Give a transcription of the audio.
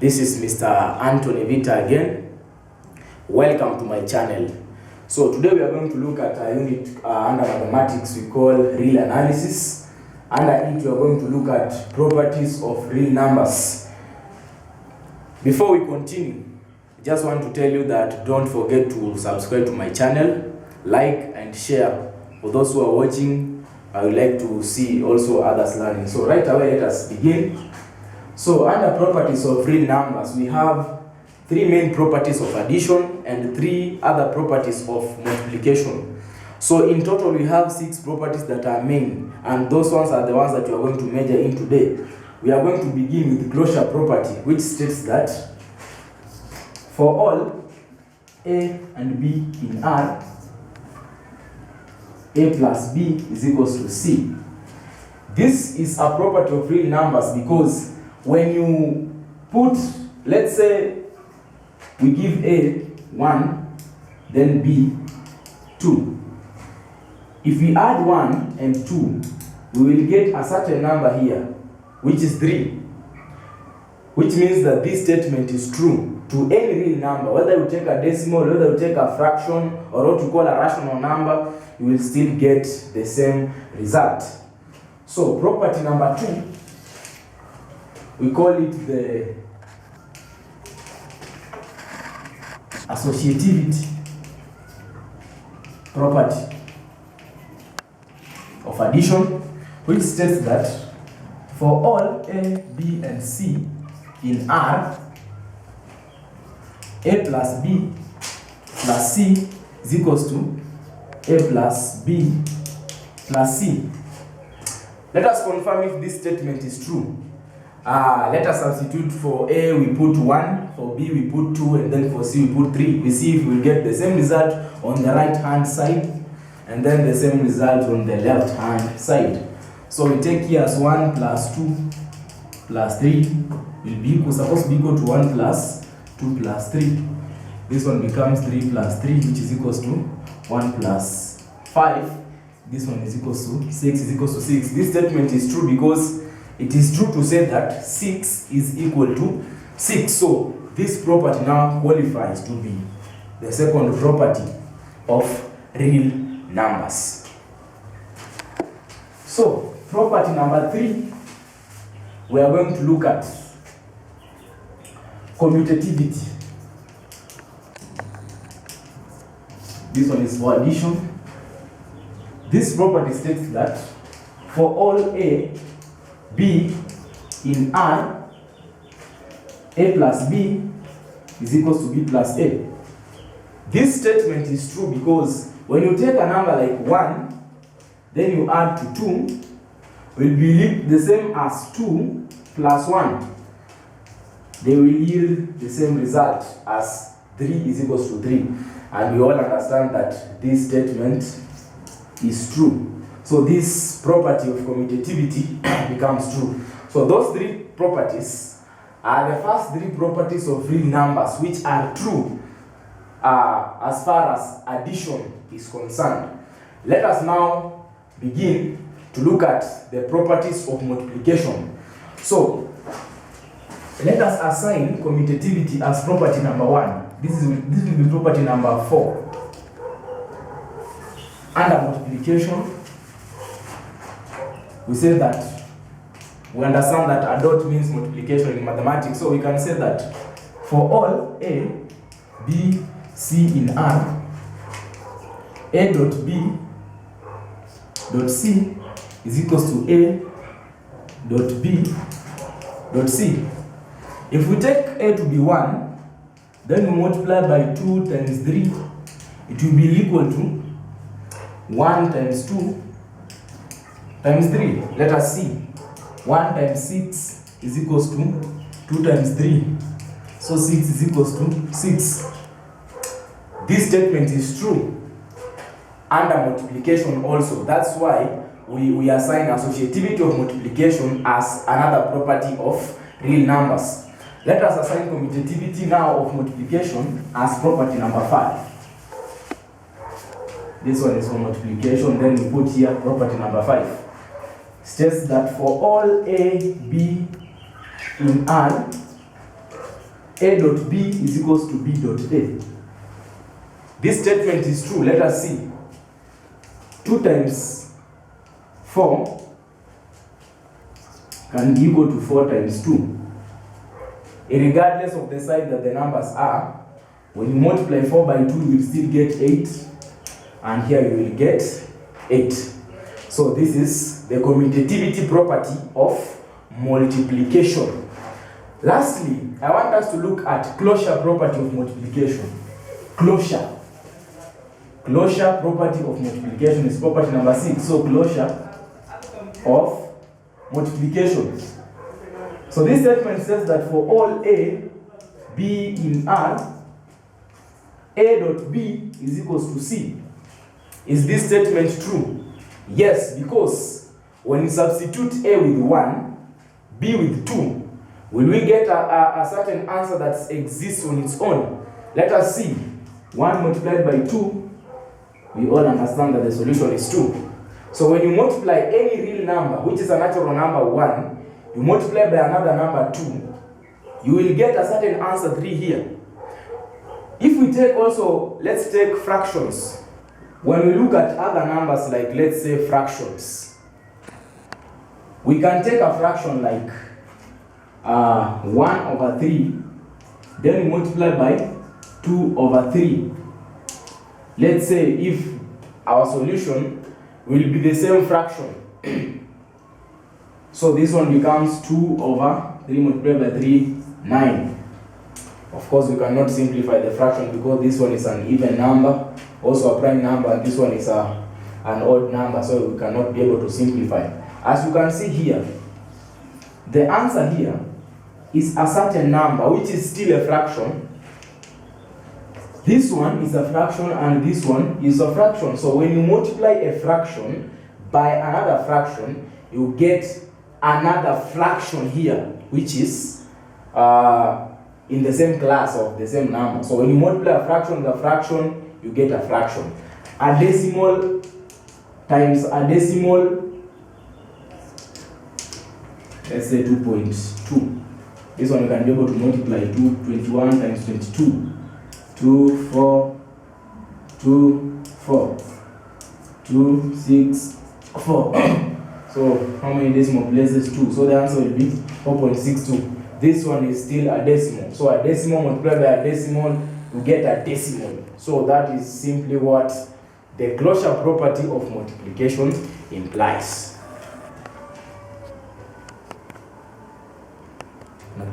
This is Mr. Anthony Vita again. Welcome to my channel. So today we are going to look at a unit under mathematics we call real analysis. Under it we are going to look at properties of real numbers. Before we continue, I just want to tell you that don't forget to subscribe to my channel, like and share. For those who are watching, I would like to see also others learning. So right away, let us begin. So under properties of real numbers, we have three main properties of addition and three other properties of multiplication. So in total, we have 6 properties that are main, and those ones are the ones that we are going to measure in today. We are going to begin with the closure property, which states that for all A and B in R, A plus B is equals to C. This is a property of real numbers because when you put, let's say we give A 1, then B 2. If we add 1 and 2, we will get a certain number here, which is 3. Which means that this statement is true to any real number. Whether you take a decimal, whether you take a fraction, or what you call a rational number, you will still get the same result. So property number 2, we call it the associativity property of addition, which states that for all A, B, and C in R, A plus B plus C is equals to A plus B plus C. Let us confirm if this statement is true. Let us substitute. For A we put 1, for B we put 2, and then for C we put 3. We see if we get the same result on the right hand side and then the same result on the left hand side. So we take here as 1 plus 2 plus 3 will be equal, supposed to be equal to 1 plus 2 plus 3. This one becomes 3 plus 3, which is equals to 1 plus 5. This one is equals to 6 is equals to 6. This statement is true because it is true to say that 6 is equal to 6. So this property now qualifies to be the second property of real numbers. So property number 3, we are going to look at commutativity. This one is for addition. This property states that for all A, B in R, A plus B is equals to B plus A. This statement is true because when you take a number like 1, then you add to 2, will be the same as 2 plus 1. They will yield the same result as 3 is equals to 3. And we all understand that this statement is true. So this property of commutativity becomes true. So those 3 properties are the first 3 properties of real numbers which are true as far as addition is concerned. Let us now begin to look at the properties of multiplication. So let us assign commutativity as property number 1. This will be property number 4. Under multiplication, we say that we understand that a dot means multiplication in mathematics, so we can say that for all A, B, C in R, A dot B dot C is equals to A dot B dot C. If we take A to be 1, then we multiply by 2 times 3, it will be equal to 1 times 2 times 3. Let us see. 1 times 6 is equals to 2 times 3. So 6 is equals to 6. This statement is true under multiplication also. That's why we assign associativity of multiplication as another property of real numbers. Let us assign commutativity now of multiplication as property number 5. This one is for multiplication, then we put here property number 5. States that for all A, B in R, A dot B is equals to B dot A. This statement is true. Let us see. 2 times 4 can be equal to 4 times 2. Regardless of the side that the numbers are, when you multiply 4 by 2, you will still get 8. And here you will get 8. So this is the commutativity property of multiplication. Lastly, I want us to look at closure property of multiplication. Closure property of multiplication is property number 6. So closure of multiplication. So this statement says that for all A, B in R, A dot B is equals to C. Is this statement true? Yes, because when you substitute A with 1, B with 2, will we get a certain answer that exists on its own? Let us see. 1 multiplied by 2, we all understand that the solution is 2. So when you multiply any real number, which is a natural number 1, you multiply by another number 2, you will get a certain answer 3 here. If we take also, let's take fractions. When we look at other numbers like, let's say, fractions, we can take a fraction like 1 over 3, then we multiply by 2 over 3. Let's say if our solution will be the same fraction. So this one becomes 2 over 3 multiplied by 3, 9. Of course, we cannot simplify the fraction because this one is an even number, also a prime number, and this one is an odd number, so we cannot be able to simplify. As you can see here, the answer here is a certain number, which is still a fraction. This one is a fraction and this one is a fraction. So when you multiply a fraction by another fraction, you get another fraction here, which is in the same class of the same number. So when you multiply a fraction with a fraction, you get a fraction. A decimal times a decimal, let's say 2.2. This one you can be able to multiply 21 times 22. 2, 4, 2, 4, 2, 6, 4. So how many decimal places? 2. So the answer will be 4.62. This one is still a decimal. So a decimal multiplied by a decimal, you get a decimal. So that is simply what the closure property of multiplication implies. Na